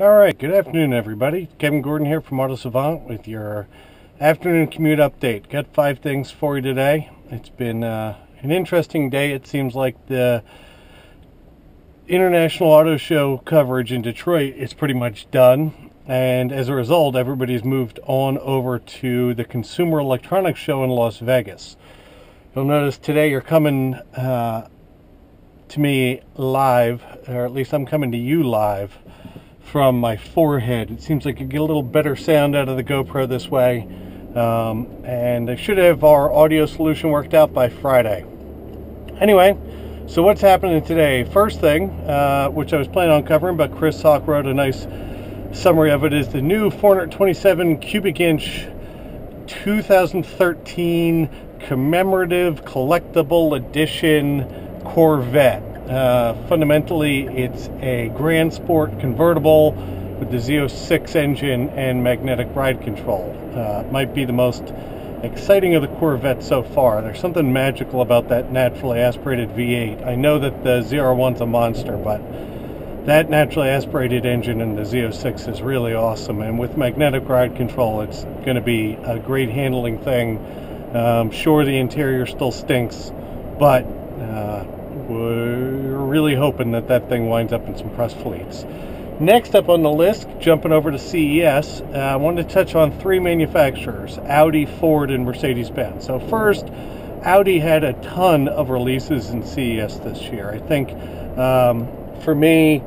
All right, good afternoon, everybody. Kevin Gordon here from Auto Savant with your afternoon commute update. Got 5 things for you today. It's been an interesting day. It seems like the International Auto Show coverage in Detroit is pretty much done, and as a result, everybody's moved on over to the Consumer Electronics Show in Las Vegas. You'll notice today you're coming to me live, or at least I'm coming to you live from my forehead. It seems like you get a little better sound out of the GoPro this way, and I should have our audio solution worked out by Friday. Anyway, so what's happening today? First thing, which I was planning on covering, but Chris Hawk wrote a nice summary of it, is the new 427 cubic inch 2013 commemorative collectible edition Corvette. Fundamentally, it's a Grand Sport convertible with the Z06 engine and magnetic ride control. Might be the most exciting of the Corvettes so far. There's something magical about that naturally aspirated V8. I know that the ZR1's a monster, but that naturally aspirated engine in the Z06 is really awesome. And with magnetic ride control, it's going to be a great handling thing. Sure, the interior still stinks, but we're really hoping that that thing winds up in some press fleets. Next up on the list, jumping over to CES, I wanted to touch on 3 manufacturers: Audi, Ford, and Mercedes-Benz. So first, Audi had a ton of releases in CES this year. I think for me,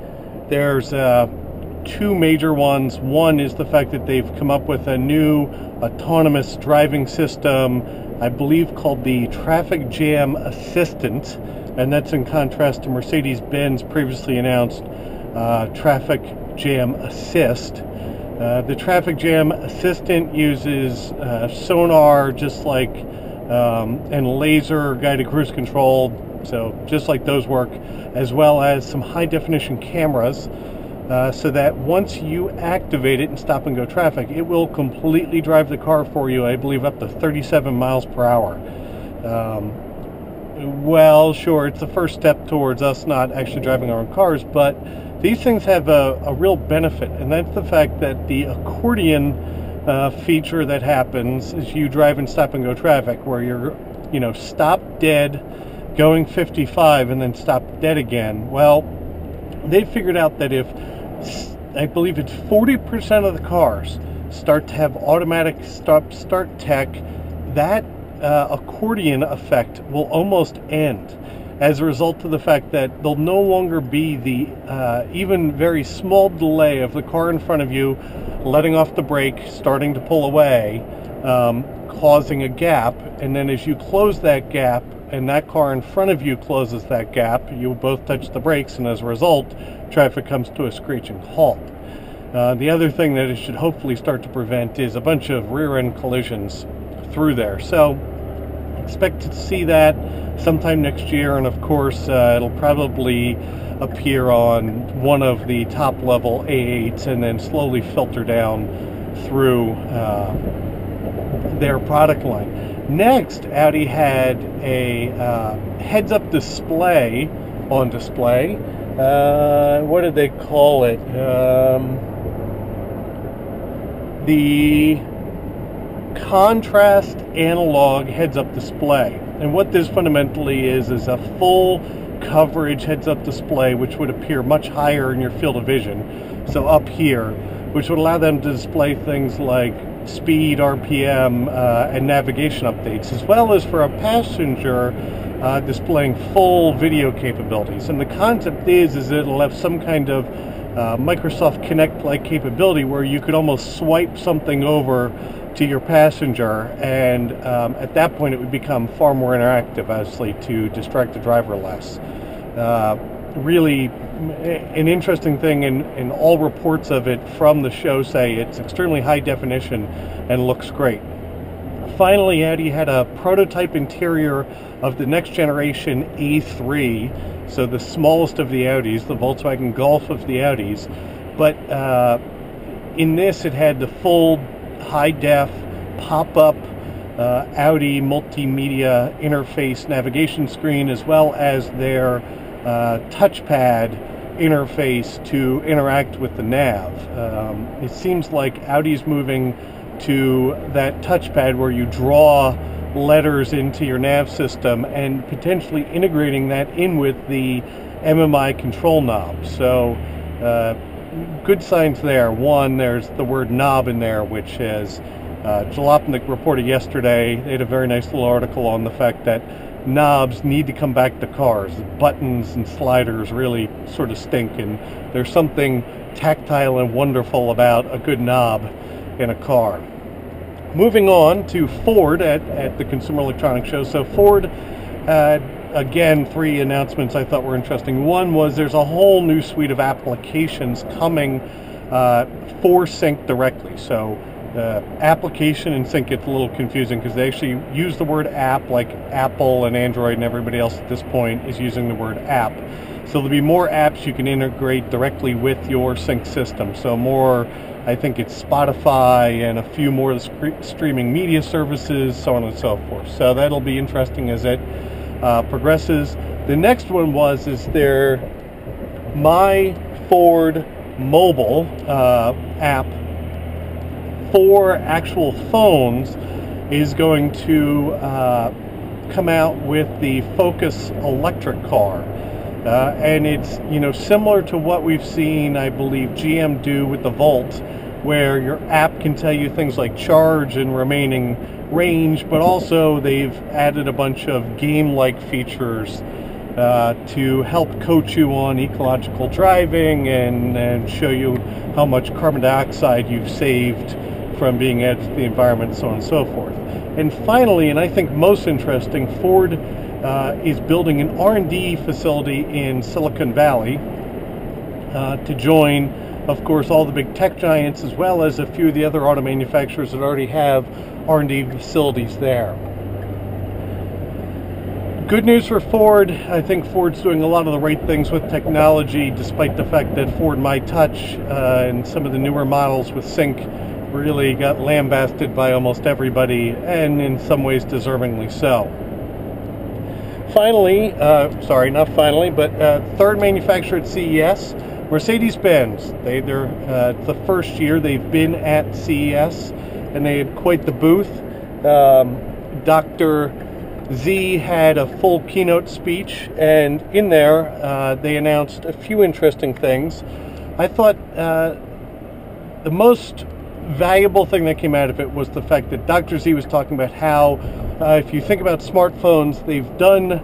there's 2 major ones. One is the fact that they've come up with a new autonomous driving system, I believe called the Traffic Jam Assistant, and that's in contrast to Mercedes-Benz previously announced Traffic Jam Assist. The Traffic Jam Assistant uses sonar, just like, and laser guided cruise control, so just like those work, as well as some high-definition cameras, so that once you activate it in stop-and-go traffic, it will completely drive the car for you, I believe up to 37 miles per hour. Well, sure, it's the first step towards us not actually driving our own cars, but these things have a real benefit, and that's the fact that the accordion feature that happens as you drive in stop-and-go traffic, where you're, stop dead, going 55, and then stop dead again. Well, they figured out that if, I believe it's 40% of the cars start to have automatic stop-start tech, that accordion effect will almost end as a result of the fact that there'll no longer be the even very small delay of the car in front of you letting off the brake, starting to pull away, causing a gap, and then as you close that gap and that car in front of you closes that gap, you both touch the brakes, and as a result, traffic comes to a screeching halt. The other thing that it should hopefully start to prevent is a bunch of rear-end collisions through there. So expect to see that sometime next year, and of course it'll probably appear on one of the top level A8s and then slowly filter down through their product line. Next, Audi had a heads-up display on display. What did they call it? The contrast analog heads-up display. And what this fundamentally is a full coverage heads-up display, which would appear much higher in your field of vision, so up here, which would allow them to display things like speed, RPM, and navigation updates, as well as for a passenger displaying full video capabilities. And the concept is it'll have some kind of Microsoft Kinect-like capability where you could almost swipe something over to your passenger, and at that point it would become far more interactive, obviously, to distract the driver less. Really an interesting thing, and all reports of it from the show say it's extremely high definition and looks great. Finally, Audi had a prototype interior of the next generation A3, so the smallest of the Audis, the Volkswagen Golf of the Audis, but in this it had the full high-def pop-up Audi multimedia interface navigation screen, as well as their touchpad interface to interact with the nav. It seems like Audi's moving to that touchpad where you draw letters into your nav system and potentially integrating that in with the MMI control knob. So good signs there. One, there's the word knob in there, which is Jalopnik reported yesterday. They had a very nice little article on the fact that knobs need to come back to cars. Buttons and sliders really sort of stink, and there's something tactile and wonderful about a good knob in a car. Moving on to Ford at the Consumer Electronics Show. So Ford had, again, 3 announcements I thought were interesting. One was there's a whole new suite of applications coming for Sync directly. So application and Sync gets a little confusing because they actually use the word app, like Apple and Android and everybody else at this point is using the word app. So there'll be more apps you can integrate directly with your Sync system. So more, I think it's Spotify and a few more streaming media services, so on and so forth. So that'll be interesting as it progresses. The next one is their My Ford mobile app for actual phones is going to come out with the Focus electric car. And it's, similar to what we've seen, I believe, GM do with the Volt, where your app can tell you things like charge and remaining range, but also they've added a bunch of game-like features to help coach you on ecological driving and show you how much carbon dioxide you've saved from being added to the environment, so on and so forth. And finally, and I think most interesting, Ford is building an R&D facility in Silicon Valley to join, of course, all the big tech giants, as well as a few of the other auto manufacturers that already have R&D facilities there. Good news for Ford. I think Ford's doing a lot of the right things with technology, despite the fact that Ford My Touch and some of the newer models with Sync really got lambasted by almost everybody, and in some ways deservingly so. Finally, third manufacturer at CES, Mercedes-Benz. They're the first year they've been at CES, and they had quite the booth. Dr. Z had a full keynote speech, and in there they announced a few interesting things. I thought the most valuable thing that came out of it was the fact that Dr. Z was talking about how if you think about smartphones, they've done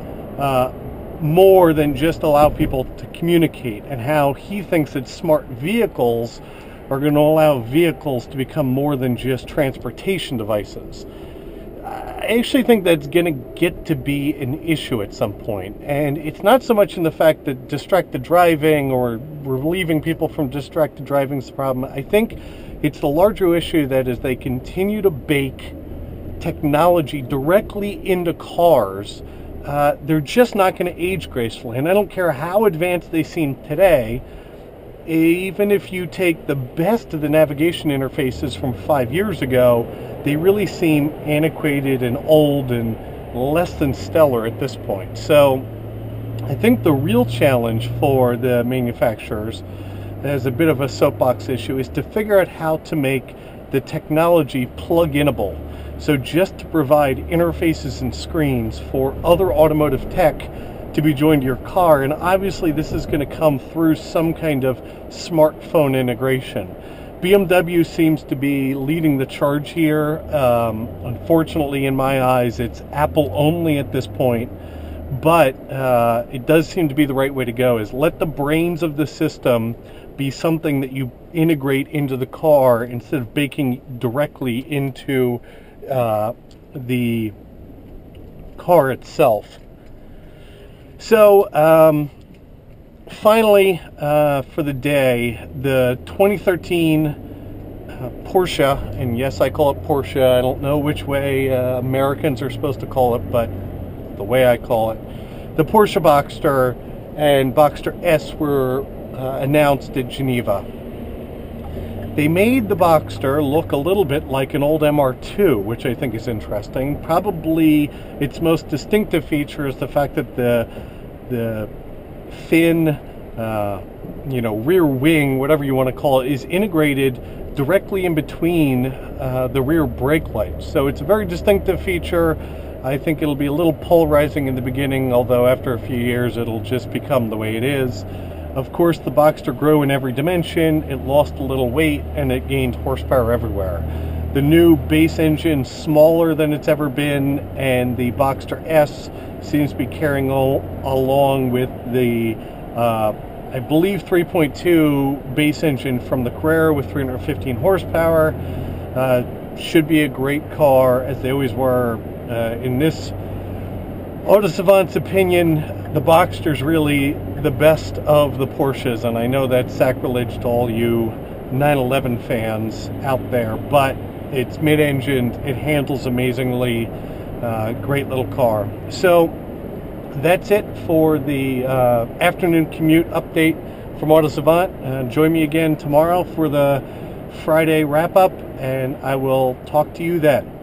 more than just allow people to communicate, and how he thinks that smart vehicles are going to allow vehicles to become more than just transportation devices. I actually think that's going to get to be an issue at some point, and it's not so much in the fact that distracted driving or relieving people from distracted driving is the problem. I think it's the larger issue that as they continue to bake technology directly into cars, they're just not going to age gracefully. And I don't care how advanced they seem today, even if you take the best of the navigation interfaces from 5 years ago, they really seem antiquated and old and less than stellar at this point. So I think the real challenge for the manufacturers, as a bit of a soapbox issue, is to figure out how to make the technology plug-inable. So just to provide interfaces and screens for other automotive tech to be joined to your car. And obviously this is going to come through some kind of smartphone integration. BMW seems to be leading the charge here. Unfortunately, in my eyes, it's Apple only at this point. But it does seem to be the right way to go, is let the brains of the system be something that you integrate into the car instead of baking directly into the car itself. So finally, for the day, the 2013 Porsche, and yes, I call it Porsche. I don't know which way Americans are supposed to call it, but the way I call it, the Porsche Boxster and Boxster S were announced at Geneva. They made the Boxster look a little bit like an old MR2, which I think is interesting. Probably its most distinctive feature is the fact that the fin rear wing, whatever you want to call it, is integrated directly in between the rear brake lights. So it's a very distinctive feature. I think it'll be a little polarizing in the beginning, although after a few years it'll just become the way it is. Of course, the Boxster grew in every dimension, it lost a little weight, and it gained horsepower everywhere. The new base engine, smaller than it's ever been, and the Boxster S seems to be carrying along with the, I believe, 3.2 base engine from the Carrera with 315 horsepower. Should be a great car, as they always were. In this Auto Savant's opinion, the Boxster's really the best of the Porsches, and I know that's sacrilege to all you 911 fans out there, but it's mid-engined, it handles amazingly, great little car. So that's it for the afternoon commute update from Auto Savant. Join me again tomorrow for the Friday wrap-up, and I will talk to you then.